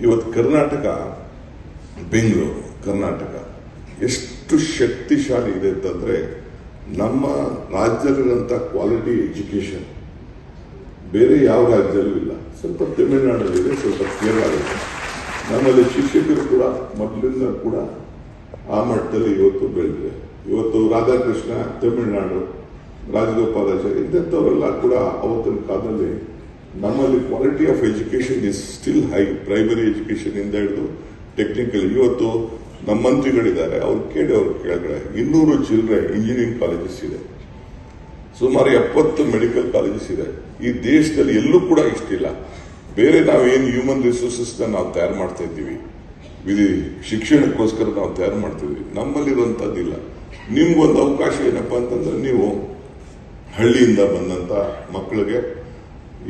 ಇವತ್ತು ಕರ್ನಾಟಕ, ಬೆಂಗಳೂರು ಕರ್ನಾಟಕ ಎಷ್ಟು ಶಕ್ತಿಶಾಲಿ ಇದೆ ಅಂತಂದ್ರೆ, ನಮ್ಮ ರಾಜ್ಯದಲ್ಲಿರುವಂಥ ಕ್ವಾಲಿಟಿ ಎಜುಕೇಶನ್ ಬೇರೆ ಯಾವ ರಾಜ್ಯದಲ್ಲೂ ಇಲ್ಲ. ಸ್ವಲ್ಪ ತಮಿಳುನಾಡಲ್ಲಿದೆ, ಸ್ವಲ್ಪ ಕೇರಳ ಇದೆ. ನಮ್ಮಲ್ಲಿ ಶಿಕ್ಷಕರು ಕೂಡ ಮೊದಲಿಂದ ಕೂಡ ಆ ಮಟ್ಟದಲ್ಲಿ ಇವತ್ತು ಬೆಳೆದಿದೆ. ಇವತ್ತು ರಾಧಾಕೃಷ್ಣ ತಮಿಳುನಾಡು, ರಾಜಗೋಪಾಲಾಚಾರ್ಯ ಇಂಥವರೆಲ್ಲ ಕೂಡ ಅವತ್ತಿನ ಕಾಲದಲ್ಲಿ ನಮ್ಮಲ್ಲಿ quality of education is still high. Primary education ಇಂದ ಹಿಡಿದು ಟೆಕ್ನಿಕಲ್. ಇವತ್ತು ನಮ್ಮ ಮಂತ್ರಿಗಳಿದ್ದಾರೆ, ಅವ್ರು ಕೆಳಗಡೆ 200 ಚಿಲ್ಲರೆ ಇಂಜಿನಿಯರಿಂಗ್ ಕಾಲೇಜಸ್ ಇದೆ, ಸುಮಾರು 70 ಮೆಡಿಕಲ್ ಕಾಲೇಜಸ್ ಇದೆ. ಈ ದೇಶದಲ್ಲಿ ಎಲ್ಲೂ ಕೂಡ ಇಷ್ಟಿಲ್ಲ. ಬೇರೆ ನಾವೇನು ಹ್ಯೂಮನ್ ರಿಸೋರ್ಸಸ್ ನಾವು ತಯಾರು ಮಾಡ್ತಾ ಇದ್ದೀವಿ, ಶಿಕ್ಷಣಕ್ಕೋಸ್ಕರ ನಾವು ತಯಾರು ಮಾಡ್ತಿದ್ವಿ, ನಮ್ಮಲ್ಲಿರುವಂತದ್ದಿಲ್ಲ. ನಿಮ್ಗೊಂದು ಅವಕಾಶ ಏನಪ್ಪಾ ಅಂತಂದ್ರೆ, ನೀವು ಹಳ್ಳಿಯಿಂದ ಬಂದಂತ ಮಕ್ಕಳಿಗೆ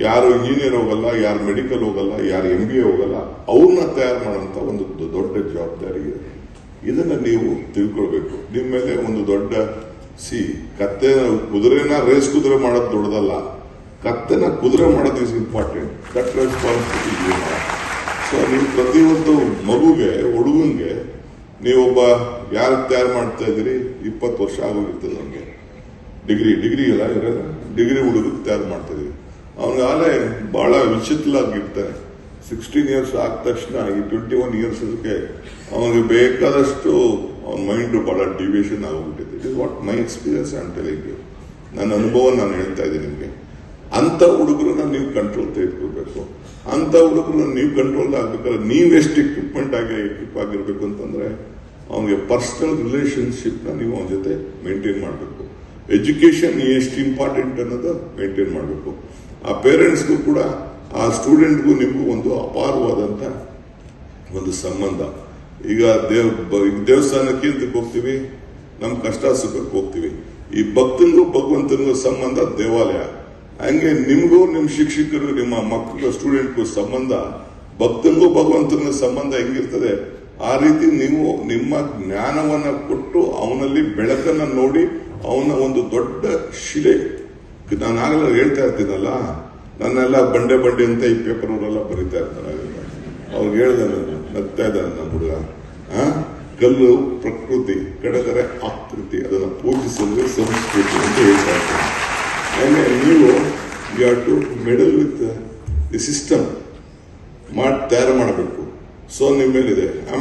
ಯಾರು ಇಂಜಿನಿಯರ್ ಹೋಗಲ್ಲ, ಯಾರು ಮೆಡಿಕಲ್ ಹೋಗಲ್ಲ, ಯಾರು MBA ಹೋಗಲ್ಲ, ಅವ್ರನ್ನ ತಯಾರು ಮಾಡೋಂಥ ಒಂದು ದೊಡ್ಡ ಜವಾಬ್ದಾರಿ ಇದೆ. ಇದನ್ನ ನೀವು ತಿಳ್ಕೊಳ್ಬೇಕು. ನಿಮ್ಮ ಮೇಲೆ ಒಂದು ದೊಡ್ಡ ಕುದುರೆನ ರೇಸ್ ಕುದುರೆ ಮಾಡೋದು ದೊಡ್ಡದಲ್ಲ, ಕತ್ತೆನ ಕುದುರೆ ಮಾಡೋದು is important. That responsibility. So ನೀವು ಪ್ರತಿಯೊಂದು ಮಗುಗೆ, ಹುಡುಗನ್ಗೆ ನೀವೊಬ್ಬ ಯಾರು ತಯಾರು ಮಾಡ್ತಾ ಇದ್ದೀರಿ, 20 ವರ್ಷ ಆಗೋಗಿರ್ತದೆ ನಮಗೆ. ಡಿಗ್ರಿ ಎಲ್ಲ ಇರೋದು, ಡಿಗ್ರಿ ಹುಡುಗ ತಯಾರು ಮಾಡ್ತಾ ಇದೀವಿ. ಅವನಿಗಾಗಲೇ ಬಹಳ ವಿಚಿತ್ರವಾಗಿರ್ತಾನೆ. 16 ಇಯರ್ಸ್ ಆದ ತಕ್ಷಣ ಈ 21 ಇಯರ್ಸ್ಗೆ ಅವನಿಗೆ ಬೇಕಾದಷ್ಟು ಅವನ ಮೈಂಡ್ ಬಹಳ ಡಿವಿಯೇಷನ್ ಆಗೋಗ್ಬಿಟ್ಟಿದೆ. It is what my experience I am telling you. ನನ್ನ ಅನುಭವ ನಾನು ಹೇಳ್ತಾ ಇದ್ದೀನಿ ನಿಮಗೆ. ಅಂತ ಹುಡುಗರನ್ನ ನೀವು ಕಂಟ್ರೋಲ್ ತೆಗೆದುಕೊಳ್ಬೇಕು. ಅಂತ ಹುಡುಗರನ್ನ ನೀವು ಕಂಟ್ರೋಲ್ ಆಗ್ಬೇಕಾದ್ರೆ ನೀವೆಷ್ಟು ಎಕ್ವಿಪ್ ಆಗಿರ್ಬೇಕು ಅಂತಂದ್ರೆ, ಅವನಿಗೆ ಪರ್ಸನಲ್ ರಿಲೇಶನ್ಶಿಪ್ ನ ನೀವು ಅವನ ಜೊತೆ ಮೇಂಟೈನ್ ಮಾಡಬೇಕು. ಎಜುಕೇಶನ್ ಎಷ್ಟು ಇಂಪಾರ್ಟೆಂಟ್ ಅನ್ನೋದು ಮೇಂಟೈನ್ ಮಾಡಬೇಕು. ಆ ಪೇರೆಂಟ್ಸ್ಗೂ ಕೂಡ ಆ ಸ್ಟೂಡೆಂಟ್ಗೂ ನಿಮಗೂ ಒಂದು ಅಪಾರವಾದಂತ ಒಂದು ಸಂಬಂಧ. ಈಗ ದೇವಸ್ಥಾನಕ್ಕೆ ಅಂತಕ್ಕೆ ಹೋಗ್ತೀವಿ, ನಮ್ ಕಷ್ಟ ಸುಖಕ್ಕೆ ಹೋಗ್ತೀವಿ. ಈ ಭಕ್ತನಿಗೂ ಭಗವಂತನಿಗೂ ಸಂಬಂಧ ದೇವಾಲಯ. ಹಂಗೆ ನಿಮಗೂ ನಿಮ್ಮ ಶಿಕ್ಷಕರು, ನಿಮ್ಮ ಮಕ್ಕಳು, ಸ್ಟೂಡೆಂಟ್ಗೂ ಸಂಬಂಧ, ಭಕ್ತನಿಗೂ ಭಗವಂತನಿಗೂ ಸಂಬಂಧ ಹೆಂಗಿರ್ತದೆ, ಆ ರೀತಿ ನೀವು ನಿಮ್ಮ ಜ್ಞಾನವನ್ನ ಕೊಟ್ಟು ಅವನಲ್ಲಿ ಬೆಳಕನ್ನ ನೋಡಿ ಅವನ ಒಂದು ದೊಡ್ಡ ಶಿಲೆ. ನಾನು ಆಗಲ್ಲ ಹೇಳ್ತಾ ಇರ್ತೀನಲ್ಲ, ನನ್ನೆಲ್ಲ ಬಂಡೆ ಅಂತ ಈ ಪೇಪರ್ ಅವರೆಲ್ಲ ಬರೀತಾ ಇರ್ತಾರೆ. ಅವ್ರಿಗೆ ಹೇಳ್ದೆ, ನಗ್ತಾ ಇದ್ದಾನೆ ನಮ್ಮ ಹುಡುಗ. ಕಲ್ಲು ಪ್ರಕೃತಿ, ಕಡದರೆ ಆಕೃತಿ, ಅದನ್ನು ಪೂಜಿಸಿದ್ರೆ ಸಂಸ್ಕೃತಿ ಅಂತ ಹೇಳ್ತಾ ಇರ್ತಾರೆ. ಹಾಗೆ ನೀವು you have to meddle with the system ತಯಾರು ಮಾಡಬೇಕು. ಸೊ ನಿಮ್ಮ ಮೇಲಿದೆ. ಆಮೇಲೆ